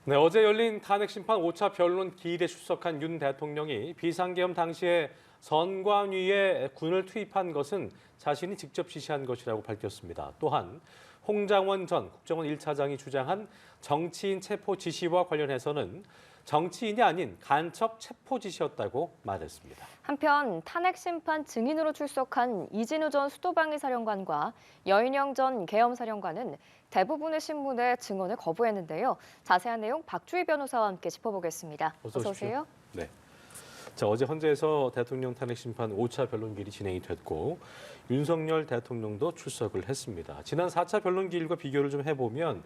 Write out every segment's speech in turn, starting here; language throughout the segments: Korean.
네, 어제 열린 탄핵심판 5차 변론 기일에 출석한 윤 대통령이 비상계엄 당시에 선관위에 군을 투입한 것은 자신이 직접 지시한 것이라고 밝혔습니다. 또한 홍장원 전 국정원 1차장이 주장한 정치인 체포 지시와 관련해서는 정치인이 아닌 간첩 체포 지시였다고 말했습니다. 한편 탄핵심판 증인으로 출석한 이진우 전 수도방위 사령관과 여인영 전 계엄 사령관은 대부분의 신문에 증언을 거부했는데요. 자세한 내용 박주희 변호사와 함께 짚어보겠습니다. 어서 오세요. 네. 자, 어제 헌재에서 대통령 탄핵심판 5차 변론기일이 진행이 됐고 윤석열 대통령도 출석을 했습니다. 지난 4차 변론기일과 비교를 좀 해보면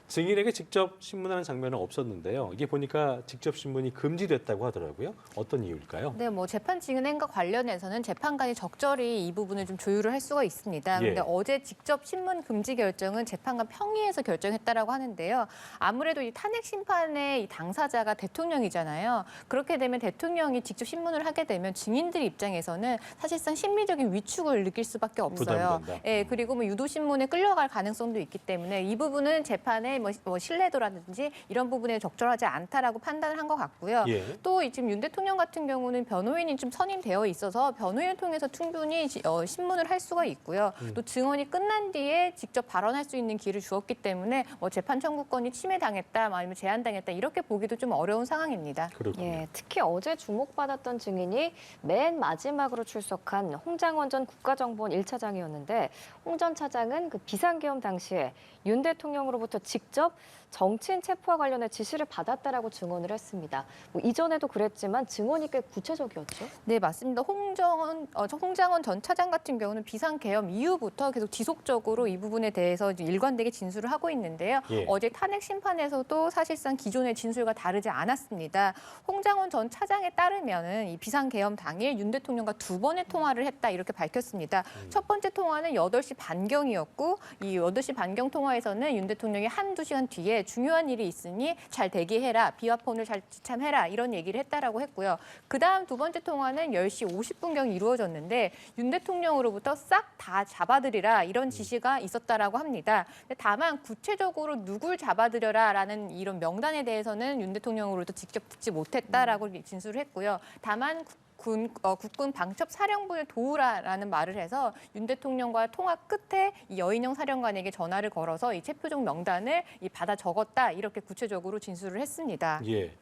증인에게 직접 신문하는 장면은 없었는데요. 이게 보니까 직접 신문이 금지됐다고 하더라고요. 어떤 이유일까요? 네, 재판 진행과 관련해서는 재판관이 적절히 이 부분을 좀 조율을 할 수가 있습니다. 그런데 어제 직접 신문 금지 결정은 재판관 평의에서 결정했다라고 하는데요. 아무래도 이 탄핵 심판의 이 당사자가 대통령이잖아요. 그렇게 되면 대통령이 직접 신문을 하게 되면 증인들 입장에서는 사실상 심리적인 위축을 느낄 수밖에 없어요. 예, 그리고 유도 신문에 끌려갈 가능성도 있기 때문에 이 부분은 재판의 신뢰도라든지 이런 부분에 적절하지 않다라고 판단을 한 것 같고요. 또 지금 윤 대통령 같은 경우는 변호인이 좀 선임되어 있어서 변호인을 통해서 충분히 신문을 할 수가 있고요. 또 증언이 끝난 뒤에 직접 발언할 수 있는 기회를 주었기 때문에 재판 청구권이 침해당했다, 아니면 제한당했다 이렇게 보기도 좀 어려운 상황입니다. 예, 특히 어제 주목받았던 증인이 맨 마지막으로 출석한 홍장원 전 국가정보원 1차장이었는데 홍 전 차장은 그 비상계엄 당시에 윤 대통령으로부터 직접 정치인 체포와 관련해 지시를 받았다라고 증언을 했습니다. 이전에도 그랬지만 증언이 꽤 구체적이었죠? 네, 맞습니다. 홍장원 전 차장 같은 경우는 비상계엄 이후부터 계속 지속적으로 이 부분에 대해서 일관되게 진술을 하고 있는데요. 어제 탄핵 심판에서도 사실상 기존의 진술과 다르지 않았습니다. 홍장원 전 차장에 따르면은 이 비상계엄 당일 윤 대통령과 2번의 통화를 했다 이렇게 밝혔습니다. 첫 번째 통화는 8시 반경이었고 이 8시 반경 통화에서는 윤 대통령이 한두 시간 뒤에 중요한 일이 있으니 잘 대기해라, 비화폰을 잘 지참해라 이런 얘기를 했다라고 했고요. 그다음 두 번째 통화는 10시 50분경 이루어졌는데 윤 대통령으로부터 싹 다 잡아들이라 이런 지시가 있었다라고 합니다. 다만 구체적으로 누굴 잡아들여라라는 이런 명단에 대해서는 윤 대통령으로부터 직접 듣지 못했다라고 진술을 했고요. 다만 국군 방첩 사령부를 도우라라는 말을 해서 윤 대통령과 통화 끝에 이 여인영 사령관에게 전화를 걸어서 이 체포종 명단을 받아 적었다 이렇게 구체적으로 진술을 했습니다. 예.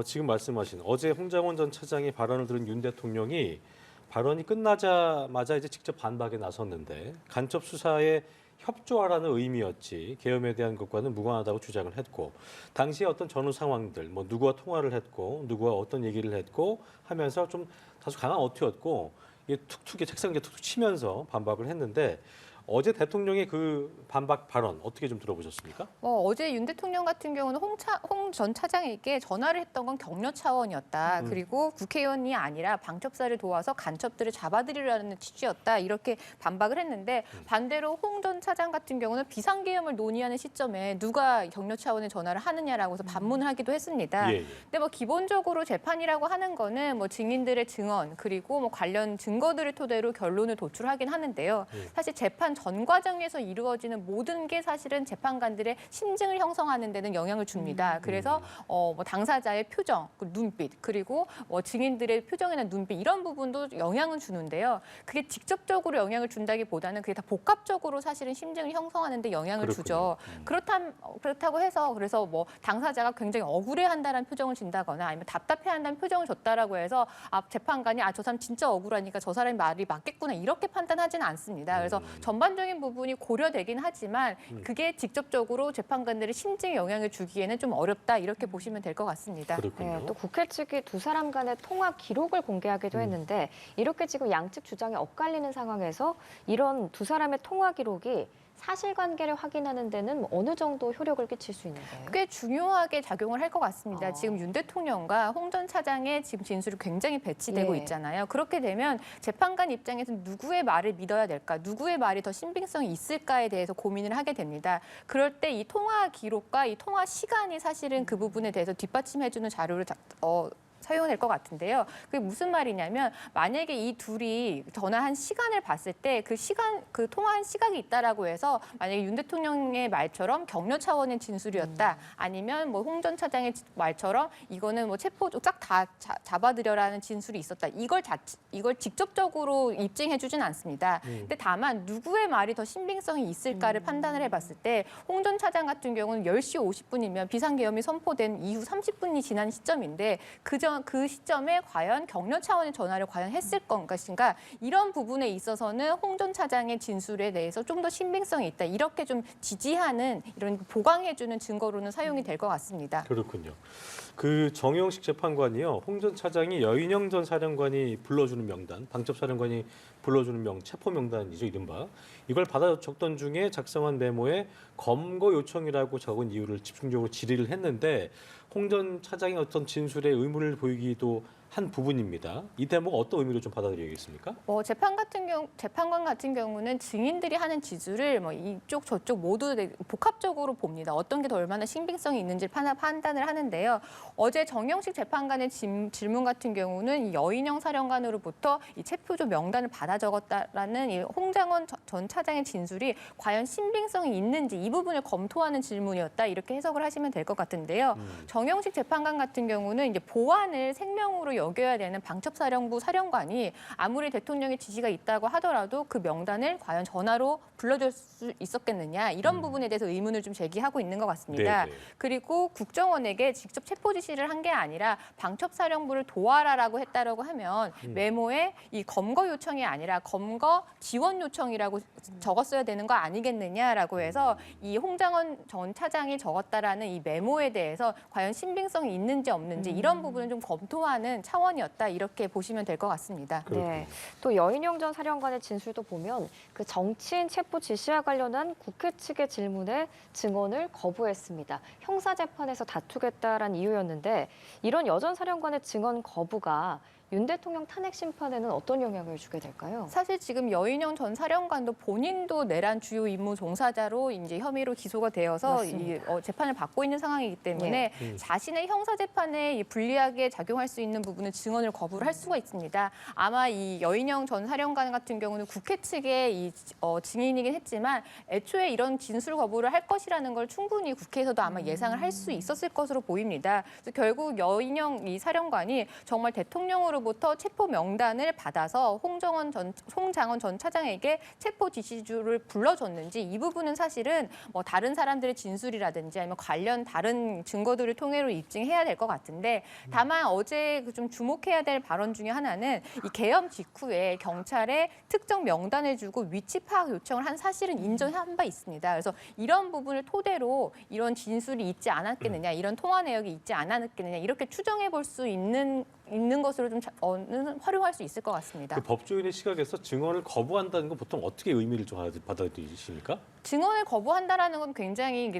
지금 말씀하신 어제 홍장원 전 차장의 발언을 들은 윤 대통령이 발언이 끝나자마자 이제 직접 반박에 나섰는데 간첩 수사에 협조하라는 의미였지 계엄에 대한 것과는 무관하다고 주장을 했고 당시에 어떤 전후 상황들 누구와 통화를 했고 누구와 어떤 얘기를 했고 하면서 좀 다소 강한 어투였고 이게 툭툭이 책상에 툭툭 치면서 반박을 했는데 어제 대통령의 그 반박 발언 어떻게 좀 들어보셨습니까? 어제 윤 대통령 같은 경우는 홍 전 차장에게 전화를 했던 건 격려 차원이었다. 그리고 국회의원이 아니라 방첩사를 도와서 간첩들을 잡아들이려는 취지였다. 이렇게 반박을 했는데 반대로 홍 전 차장 같은 경우는 비상계엄을 논의하는 시점에 누가 격려 차원의 전화를 하느냐라고 해서 반문을 하기도 했습니다. 근데 기본적으로 재판이라고 하는 거는 증인들의 증언 그리고 관련 증거들을 토대로 결론을 도출하긴 하는데요. 사실 재판 전 과정에서 이루어지는 모든 게 사실은 재판관들의 심증을 형성하는 데는 영향을 줍니다. 그래서 당사자의 표정, 눈빛, 그리고 증인들의 표정이나 눈빛 이런 부분도 영향을 주는데요. 그게 직접적으로 영향을 준다기보다는 그게 다 복합적으로 사실은 심증을 형성하는 데 영향을 주죠. 그렇다고 해서 그래서 당사자가 굉장히 억울해한다는 표정을 준다거나 아니면 답답해한다는 표정을 줬다라고 해서 재판관이 저 사람 진짜 억울하니까 저 사람의 말이 맞겠구나 이렇게 판단하지는 않습니다. 그래서 전반적인 부분이 고려되긴 하지만 그게 직접적으로 재판관들의 심증에 영향을 주기에는 좀 어렵다 이렇게 보시면 될 것 같습니다. 네, 또 국회 측이 두 사람 간의 통화 기록을 공개하기도 했는데 이렇게 지금 양측 주장이 엇갈리는 상황에서 이런 두 사람의 통화 기록이 사실관계를 확인하는 데는 어느 정도 효력을 끼칠 수 있는가요? 꽤 중요하게 작용을 할 것 같습니다. 지금 윤 대통령과 홍 전 차장의 지금 진술이 굉장히 배치되고 있잖아요. 그렇게 되면 재판관 입장에서 누구의 말을 믿어야 될까, 누구의 말이 더 신빙성이 있을까에 대해서 고민을 하게 됩니다. 그럴 때 이 통화 기록과 이 통화 시간이 사실은 그 부분에 대해서 뒷받침해주는 자료를 사용될 것 같은데요. 그게 무슨 말이냐면 만약에 이 둘이 전화한 시간을 봤을 때 그 통화한 시각이 있다라고 해서 만약에 윤 대통령의 말처럼 격려 차원의 진술이었다. 아니면 뭐 홍 전 차장의 말처럼 이거는 뭐 체포 싹 다 잡아들여라는 진술이 있었다. 이걸 직접적으로 입증해주진 않습니다. 근데 다만 누구의 말이 더 신빙성이 있을까를 판단을 해봤을 때 홍 전 차장 같은 경우는 10시 50분이면 비상계엄이 선포된 이후 30분이 지난 시점인데 그 시점에 과연 격려 차원의 전화를 과연 했을 것인가 이런 부분에 있어서는 홍 전 차장의 진술에 대해서 좀 더 신빙성이 있다. 이렇게 좀 지지하는 이런 보강해주는 증거로는 사용이 될 것 같습니다. 그렇군요. 그 정영식 재판관이요. 홍 전 차장이 여인영 전 사령관이 불러주는 명단, 방첩 사령관이 불러주는 체포 명단이죠, 이른바. 이걸 받아 적던 중에 작성한 메모에 검거 요청이라고 적은 이유를 집중적으로 질의를 했는데 홍 전 차장의 어떤 진술에 의문을 보이기도 한 부분입니다. 이 대목 어떤 의미로 좀 받아들여야겠습니까? 재판관 같은 경우는 증인들이 하는 진술을 뭐 이쪽 저쪽 모두 복합적으로 봅니다. 어떤 게 더 얼마나 신빙성이 있는지 판단을 하는데요. 어제 정영식 재판관의 질문 같은 경우는 이 여인영 사령관으로부터 이 체포조 명단을 받아 적었다라는 이 홍장원 전 차장의 진술이 과연 신빙성이 있는지 이 부분을 검토하는 질문이었다. 이렇게 해석을 하시면 될 것 같은데요. 정영식 재판관 같은 경우는 이제 보안을 생명으로 여겨야 되는 방첩사령부 사령관이 아무리 대통령의 지시가 있다고 하더라도 그 명단을 과연 전화로 불러줄 수 있었겠느냐 이런 부분에 대해서 의문을 좀 제기하고 있는 것 같습니다. 네네. 그리고 국정원에게 직접 체포 지시를 한 게 아니라 방첩사령부를 도와라라고 했다라고 하면 메모에 이 검거 요청이 아니라 검거 지원 요청이라고 적었어야 되는 거 아니겠느냐라고 해서 이 홍장원 전 차장이 적었다라는 이 메모에 대해서 과연 신빙성이 있는지 없는지 이런 부분을 좀 검토하는 차원이었다 이렇게 보시면 될 것 같습니다. 네. 또 여인영 전 사령관의 진술도 보면 그 정치인 체포 지시와 관련한 국회 측의 질문에 증언을 거부했습니다. 형사재판에서 다투겠다라는 이유였는데 이런 여 전 사령관의 증언 거부가 윤 대통령 탄핵 심판에는 어떤 영향을 주게 될까요? 사실 지금 여인영 전 사령관도 본인도 내란 주요 임무 종사자로 이제 혐의로 기소가 되어서 재판을 받고 있는 상황이기 때문에 자신의 형사 재판에 불리하게 작용할 수 있는 부분은 증언을 거부를 할 수가 있습니다. 아마 이 여인영 전 사령관 같은 경우는 국회 측의 증인이긴 했지만 애초에 이런 진술 거부를 할 것이라는 걸 충분히 국회에서도 아마 예상을 할 수 있었을 것으로 보입니다. 그래서 결국 여인영 이 사령관이 정말 대통령으로 부터 체포 명단을 받아서 홍장원 전 차장에게 체포 지시주를 불러줬는지 이 부분은 사실은 뭐 다른 사람들의 진술이라든지 아니면 관련 다른 증거들을 통해로 입증해야 될 것 같은데 다만 어제 좀 주목해야 될 발언 중에 하나는 이 계엄 직후에 경찰에 특정 명단을 주고 위치 파악 요청을 한 사실은 인정한 바 있습니다. 그래서 이런 부분을 토대로 이런 진술이 있지 않았겠느냐, 이런 통화 내역이 있지 않았겠느냐 이렇게 추정해 볼 수 있는 것으로 좀 활용할 수 있을 것 같습니다. 그 법조인의 시각에서 증언을 거부한다는 건 보통 어떻게 의미를 좀 받아들이십니까? 증언을 거부한다라는 건 굉장히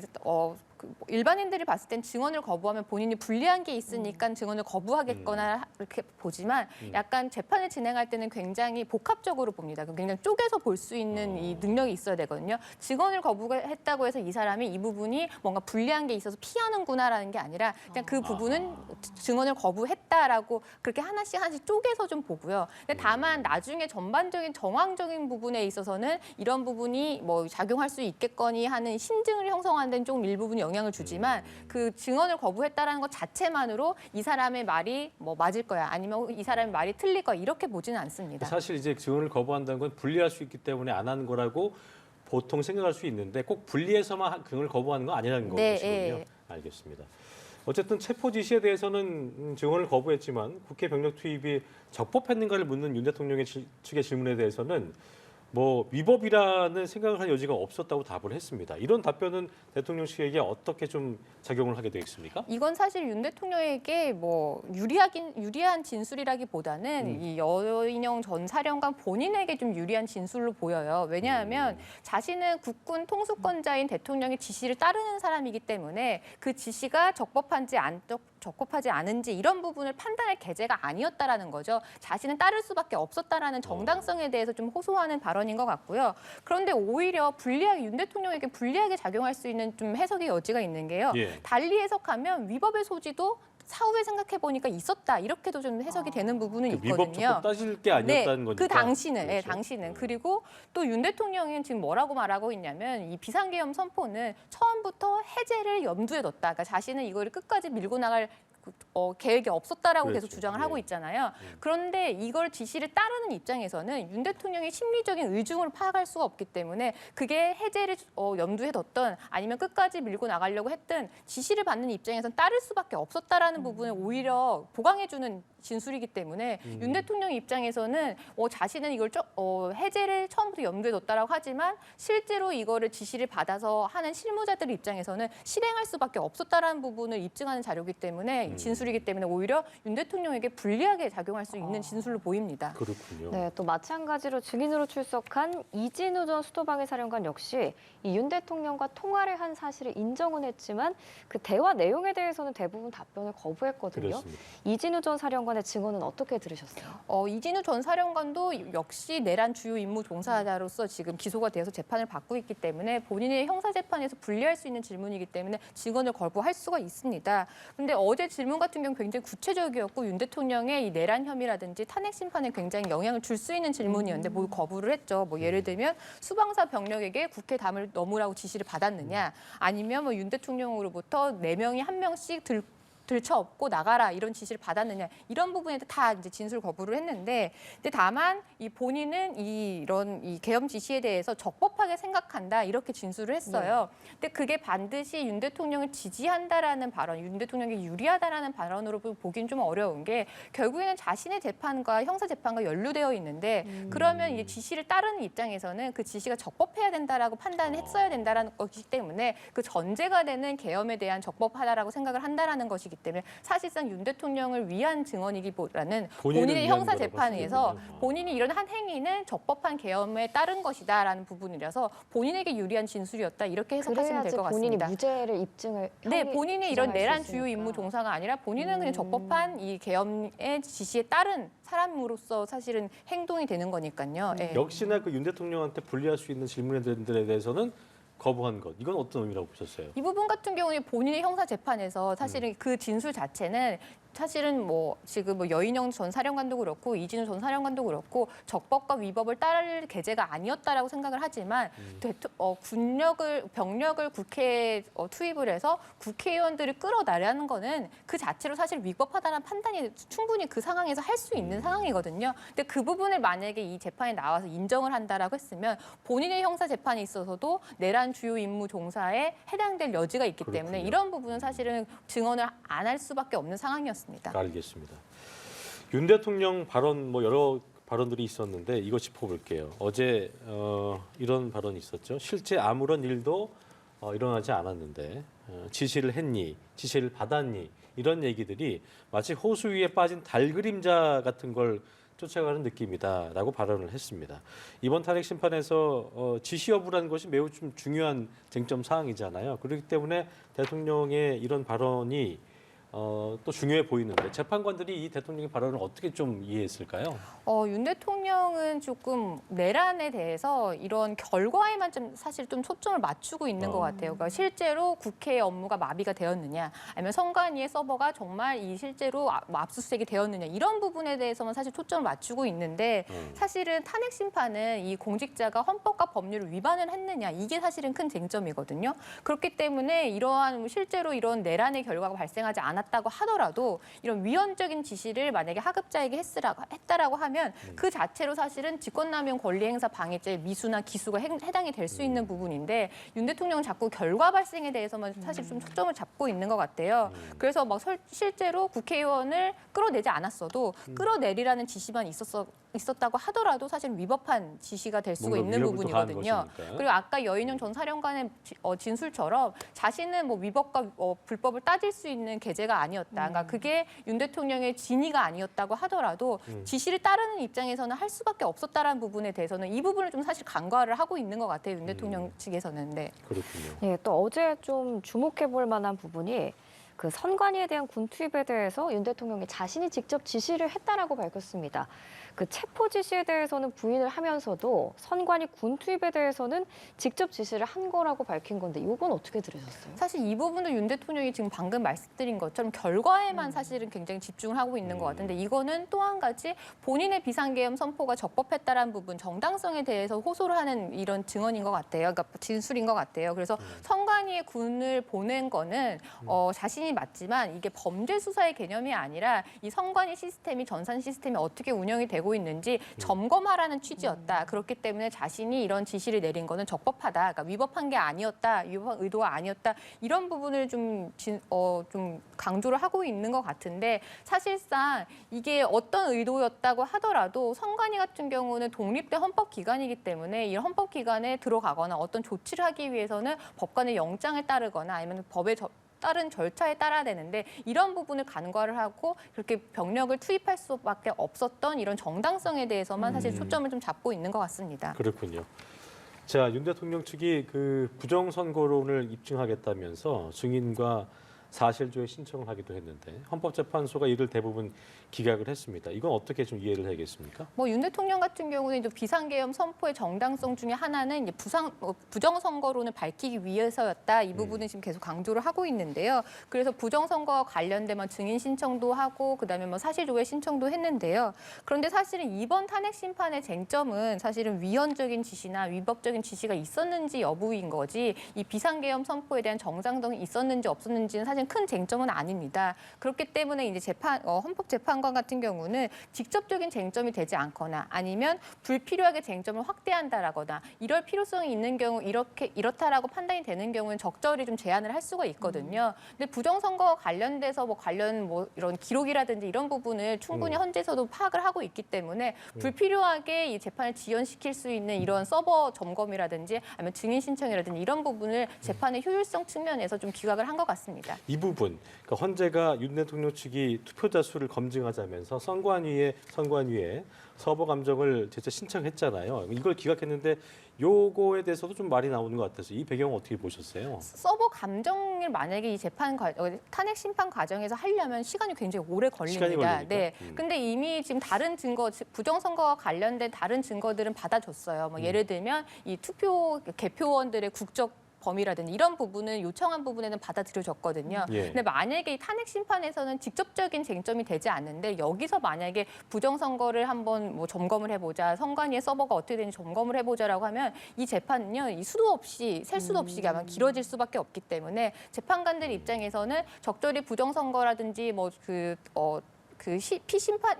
일반인들이 봤을 땐 증언을 거부하면 본인이 불리한 게 있으니까 증언을 거부하겠거나 이렇게 보지만 약간 재판을 진행할 때는 굉장히 복합적으로 봅니다. 굉장히 쪼개서 볼 수 있는 이 능력이 있어야 되거든요. 증언을 거부했다고 해서 이 사람이 이 부분이 뭔가 불리한 게 있어서 피하는구나라는 게 아니라 그냥 그 부분은 증언을 거부했다라고 그렇게 하나씩 쪼개서 좀 보고요. 근데 다만 나중에 전반적인 정황적인 부분에 있어서는 이런 부분이 뭐 작용할 수 있겠거니 하는 심증을 형성하는 데는 조금 일부분 영향을 주지만 그 증언을 거부했다라는 것 자체만으로 이 사람의 말이 뭐 맞을 거야 아니면 이 사람의 말이 틀릴 거야 이렇게 보지는 않습니다. 사실 이제 증언을 거부한다는 건 불리할 수 있기 때문에 안 하는 거라고 보통 생각할 수 있는데 꼭 불리해서만 증언을 거부하는 건 아니라는 것이군요. 알겠습니다. 어쨌든 체포 지시에 대해서는 증언을 거부했지만 국회 병력 투입이 적법했는가를 묻는 윤 대통령의 측의 질문에 대해서는 뭐 위법이라는 생각을 할 여지가 없었다고 답을 했습니다. 이런 답변은 대통령 측에게 어떻게 좀 작용을 하게 되겠습니까? 이건 사실 윤 대통령에게 뭐 유리한 진술이라기보다는 이 여인영 전 사령관 본인에게 좀 유리한 진술로 보여요. 왜냐하면 자신은 국군 통수권자인 대통령의 지시를 따르는 사람이기 때문에 그 지시가 적법하지 않은지 이런 부분을 판단할 계제가 아니었다라는 거죠. 자신은 따를 수밖에 없었다라는 정당성에 대해서 좀 호소하는 발언인 것 같고요. 그런데 오히려 윤 대통령에게 불리하게 작용할 수 있는 좀 해석의 여지가 있는 게요. 달리 해석하면 위법의 소지도 사후에 생각해 보니까 있었다 이렇게도 좀 해석이 되는 부분은 위법 있거든요. 적법 따질 게 아니었다는 거니까. 그 당시는, 그렇죠. 당시는. 그리고 또 윤 대통령은 지금 뭐라고 말하고 있냐면 이 비상계엄 선포는 처음부터 해제를 염두에 뒀다. 그러니까 자신은 이걸 끝까지 밀고 나갈 계획이 없었다라고 그렇죠. 계속 주장을 예. 하고 있잖아요. 그런데 이걸 지시를 따르는 입장에서는 윤 대통령의 심리적인 의중을 파악할 수가 없기 때문에 그게 해제를 염두에 뒀던 아니면 끝까지 밀고 나가려고 했던 지시를 받는 입장에서는 따를 수밖에 없었다라는 부분을 오히려 보강해주는 진술이기 때문에 윤 대통령 입장에서는 자신은 이걸 해제를 처음부터 염두에 뒀다라고 하지만 실제로 이거를 지시를 받아서 하는 실무자들 입장에서는 실행할 수밖에 없었다라는 부분을 입증하는 자료이기 때문에 진술이기 때문에 오히려 윤 대통령에게 불리하게 작용할 수 있는 진술로 보입니다. 그렇군요. 네, 또 마찬가지로 증인으로 출석한 이진우 전 수도방위 사령관 역시 이 윤 대통령과 통화를 한 사실을 인정은 했지만 그 대화 내용에 대해서는 대부분 답변을 거부했거든요. 그렇습니다. 이진우 전 사령관의 증언은 어떻게 들으셨어요? 이진우 전 사령관도 역시 내란 주요 임무 종사자로서 지금 기소가 되어서 재판을 받고 있기 때문에 본인의 형사 재판에서 불리할 수 있는 질문이기 때문에 증언을 거부할 수가 있습니다. 그런데 어제 질문 같은 경우 굉장히 구체적이었고 윤 대통령의 이 내란 혐의라든지 탄핵 심판에 굉장히 영향을 줄 수 있는 질문이었는데 뭘 거부를 했죠. 뭐 예를 들면 수방사 병력에게 국회 담을 넘으라고 지시를 받았느냐, 아니면 뭐 윤 대통령으로부터 4명이 1명씩 들쳐업고 나가라 이런 지시를 받았느냐 이런 부분에 다 이제 진술 거부를 했는데, 근데 다만 이 본인은 이런 계엄 지시에 대해서 적법하게 생각한다 이렇게 진술을 했어요. 근데 그게 반드시 윤 대통령을 지지한다라는 발언, 윤 대통령에게 유리하다라는 발언으로 보긴 좀 어려운 게 결국에는 자신의 재판과 형사 재판과 연루되어 있는데 그러면 이 지시를 따르는 입장에서는 그 지시가 적법해야 된다라고 판단을 했어야 된다라는 것이기 때문에 그 전제가 되는 계엄에 대한 적법하다라고 생각을 한다라는 것이기 때문에 사실상 윤 대통령을 위한 증언이기보다는 본인의 위한 형사 거라고 재판에서 하시는군요. 본인이 이런 한 행위는 적법한 계엄에 따른 것이다라는 부분이라서 본인에게 유리한 진술이었다 이렇게 해석하시면 될 그래야지 것 본인이 같습니다. 무죄를 입증을 네, 본인이 이런 주장할 수 내란 있으니까. 주요 임무 종사가 아니라 본인은 그냥 적법한 이 계엄의 지시에 따른 사람으로서 사실은 행동이 되는 거니까요. 예. 역시나 그 윤 대통령한테 불리할 수 있는 질문들에 대해서는 거부한 것. 이건 어떤 의미라고 보셨어요? 이 부분 같은 경우에 본인의 형사 재판에서 사실은 그 진술 자체는 사실은 뭐 지금 뭐 여인영 전 사령관도 그렇고 이진우 전 사령관도 그렇고 적법과 위법을 따를 계제가 아니었다라고 생각을 하지만 병력을 국회에 투입을 해서 국회의원들을 끌어나르는 거는 그 자체로 사실 위법하다는 판단이 충분히 그 상황에서 할 수 있는 상황이거든요. 근데 그 부분을 만약에 이 재판에 나와서 인정을 한다라고 했으면 본인의 형사 재판에 있어서도 내란 주요 임무 종사에 해당될 여지가 있기 때문에 그렇군요. 이런 부분은 사실은 증언을 안 할 수밖에 없는 상황이었습니다. 알겠습니다. 윤 대통령 발언 뭐 여러 발언들이 있었는데 이거 짚어볼게요. 어제 이런 발언이 있었죠. 실제 아무런 일도 일어나지 않았는데 지시를 했니, 지시를 받았니 이런 얘기들이 마치 호수 위에 빠진 달 그림자 같은 걸 쫓아가는 느낌이다라고 발언을 했습니다. 이번 탄핵 심판에서 지시 여부라는 것이 매우 좀 중요한 쟁점 사항이잖아요. 그렇기 때문에 대통령의 이런 발언이 또 중요해 보이는데 재판관들이 이 대통령의 발언을 어떻게 좀 이해했을까요? 윤 대통령은 조금 내란에 대해서 이런 결과에만 좀 사실 좀 초점을 맞추고 있는 것 같아요. 그러니까 실제로 국회의 업무가 마비가 되었느냐, 아니면 선관위의 서버가 정말 이 실제로 압수수색이 되었느냐 이런 부분에 대해서만 사실 초점을 맞추고 있는데 사실은 탄핵 심판은 이 공직자가 헌법과 법률을 위반을 했느냐 이게 사실은 큰 쟁점이거든요. 그렇기 때문에 이러한 실제로 이런 내란의 결과가 발생하지 않았다고 하더라도 이런 위헌적인 지시를 만약에 하급자에게 했다라고 하면 그 자체로 사실은 직권남용 권리행사 방해죄 미수나 기수가 해당이 될 수 있는 부분인데 윤 대통령은 자꾸 결과 발생에 대해서만 사실 좀 초점을 잡고 있는 것 같아요. 그래서 막 실제로 국회의원을 끌어내지 않았어도 끌어내리라는 지시만 있었다고 하더라도 사실 위법한 지시가 될 수가 있는 부분이거든요. 그리고 아까 여인영 전 사령관의 진술처럼 자신은 뭐 위법과 불법을 따질 수 있는 계제가 아니었다. 그러니까 그게 윤 대통령의 진위가 아니었다고 하더라도 지시를 따르는 입장에서는 할 수밖에 없었다라는 부분에 대해서는 이 부분을 좀 사실 간과를 하고 있는 것 같아요. 윤 대통령 측에서는. 네. 그렇군요. 예, 또 어제 좀 주목해 볼 만한 부분이 그 선관위에 대한 군 투입에 대해서 윤 대통령이 자신이 직접 지시를 했다라고 밝혔습니다. 그 체포 지시에 대해서는 부인을 하면서도 선관위 군 투입에 대해서는 직접 지시를 한 거라고 밝힌 건데 이건 어떻게 들으셨어요? 사실 이 부분도 윤 대통령이 지금 방금 말씀드린 것처럼 결과에만 사실은 굉장히 집중을 하고 있는 것 같은데 이거는 또 한 가지 본인의 비상계엄 선포가 적법했다라는 부분, 정당성에 대해서 호소를 하는 이런 증언인 것 같아요. 그러니까 진술인 것 같아요. 그래서 선관위에 군을 보낸 거는 자신이 맞지만 이게 범죄 수사의 개념이 아니라 이 선관위 시스템이 전산 시스템이 어떻게 운영이 되고 있는지 점검하라는 취지였다. 그렇기 때문에 자신이 이런 지시를 내린 거는 적법하다. 그러니까 위법한 게 아니었다. 위법한 의도가 아니었다. 이런 부분을 좀 강조를 하고 있는 것 같은데 사실상 이게 어떤 의도였다고 하더라도 선관위 같은 경우는 독립된 헌법기관이기 때문에 이 헌법기관에 들어가거나 어떤 조치를 하기 위해서는 법관의 영장을 따르거나 아니면 법에 다른 절차에 따라야 되는데 이런 부분을 간과를 하고 그렇게 병력을 투입할 수밖에 없었던 이런 정당성에 대해서만 사실 초점을 좀 잡고 있는 것 같습니다. 그렇군요. 자, 윤 대통령 측이 그 부정선거론을 입증하겠다면서 증인과 사실조회 신청을 하기도 했는데 헌법재판소가 이를 대부분 기각을 했습니다. 이건 어떻게 좀 이해를 해야겠습니까? 윤 대통령 같은 경우는 이제 비상계엄 선포의 정당성 중에 하나는 이제 부정선거론을 밝히기 위해서였다. 이 부분은 지금 계속 강조를 하고 있는데요. 그래서 부정선거와 관련된 증인 신청도 하고 그다음에 사실조회 신청도 했는데요. 그런데 사실은 이번 탄핵 심판의 쟁점은 사실은 위헌적인 지시나 위법적인 지시가 있었는지 여부인 거지 이 비상계엄 선포에 대한 정당성이 있었는지 없었는지는 사실 큰 쟁점은 아닙니다. 그렇기 때문에 이제 헌법재판관 같은 경우는 직접적인 쟁점이 되지 않거나 아니면 불필요하게 쟁점을 확대한다라거나 이럴 필요성이 있는 경우 이렇다라고 판단이 되는 경우는 적절히 좀 제한을 할 수가 있거든요. 근데 부정선거와 관련돼서 이런 기록이라든지 이런 부분을 충분히 헌재에서도 파악을 하고 있기 때문에 불필요하게 이 재판을 지연시킬 수 있는 이런 서버 점검이라든지 아니면 증인 신청이라든지 이런 부분을 재판의 효율성 측면에서 좀 기각을 한 것 같습니다. 이 부분, 그러니까 헌재가 윤 대통령 측이 투표자 수를 검증하자면서 선관위에 서버 감정을 제차 신청했잖아요. 이걸 기각했는데 요거에 대해서도 좀 말이 나오는 것 같아서 이 배경은 어떻게 보셨어요? 서버 감정을 만약에 이 탄핵 심판 과정에서 하려면 시간이 굉장히 오래 시간이 걸립니다. 걸리니까? 네. 근데 이미 지금 다른 증거, 부정선거와 관련된 다른 증거들은 받아줬어요. 예를 들면 이 투표 개표원들의 국적 범위라든지 이런 부분은 요청한 부분에는 받아들여졌거든요. 예. 근데 만약에 이 탄핵 심판에서는 직접적인 쟁점이 되지 않는데 여기서 만약에 부정선거를 한번 점검을 해보자, 선관위의 서버가 어떻게 되는지 점검을 해보자라고 하면 이 재판은요, 이 수도 없이 셀 수도 없이 아마 길어질 수밖에 없기 때문에 재판관들 입장에서는 적절히 부정선거라든지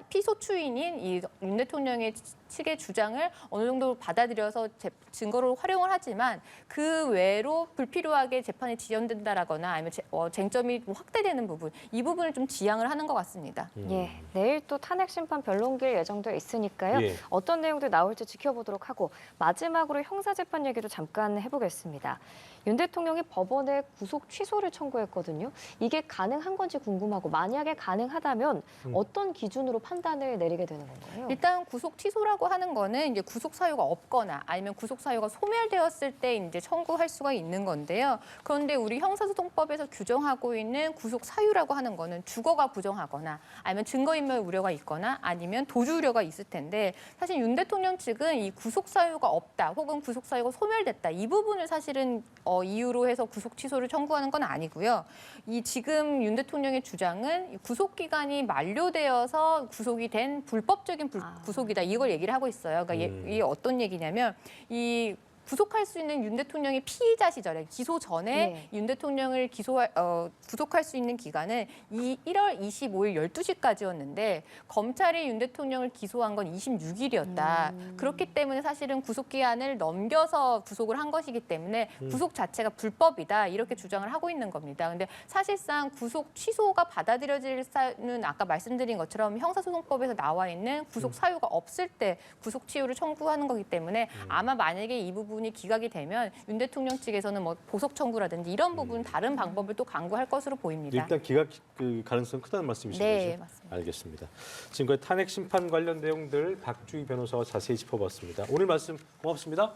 피소추인인 이 윤 대통령의 측의 주장을 어느 정도 받아들여서 증거로 활용을 하지만 그 외로 불필요하게 재판이 지연된다라거나 아니면 쟁점이 확대되는 부분, 이 부분을 좀 지양을 하는 것 같습니다. 예, 내일 또 탄핵 심판 변론길 예정돼 있으니까요. 예. 어떤 내용들 나올지 지켜보도록 하고 마지막으로 형사재판 얘기도 잠깐 해보겠습니다. 윤 대통령이 법원에 구속 취소를 청구했거든요. 이게 가능한 건지 궁금하고 만약에 가능하다면 어떤 기준으로 판단을 내리게 되는 건가요? 일단 구속 취소라고 하는 거는 이제 구속 사유가 없거나 아니면 구속 사유가 소멸되었을 때 이제 청구할 수가 있는 건데요. 그런데 우리 형사소송법에서 규정하고 있는 구속 사유라고 하는 거는 주거가 부정하거나 아니면 증거인멸 우려가 있거나 아니면 도주 우려가 있을 텐데 사실 윤 대통령 측은 이 구속 사유가 없다 혹은 구속 사유가 소멸됐다 이 부분을 사실은 이유로 해서 구속 취소를 청구하는 건 아니고요. 이 지금 윤 대통령의 주장은 구속 기간이 만료되어서 구속이 된 불법적인 구속이다 이걸 얘기를 하고 있어요. 그러니까 이게 어떤 얘기냐면 이 구속할 수 있는 윤 대통령의 피의자 시절에 기소 전에 윤 대통령을 구속할 수 있는 기간은 1월 25일 12시까지였는데 검찰이 윤 대통령을 기소한 건 26일이었다. 그렇기 때문에 사실은 구속기한을 넘겨서 구속을 한 것이기 때문에 구속 자체가 불법이다. 이렇게 주장을 하고 있는 겁니다. 근데 사실상 구속 취소가 받아들여질 사유는 아까 말씀드린 것처럼 형사소송법에서 나와 있는 구속 사유가 없을 때 구속 취소를 청구하는 거기 때문에 아마 만약에 이 부분이 기각이 되면 윤 대통령 측에서는 보석 청구라든지 이런 부분 다른 방법을 또 강구할 것으로 보입니다. 일단 기각 가능성 크다는 말씀이신 네, 거죠? 맞습니다. 알겠습니다. 지금까지 탄핵 심판 관련 내용들 박주희 변호사와 자세히 짚어봤습니다. 오늘 말씀 고맙습니다.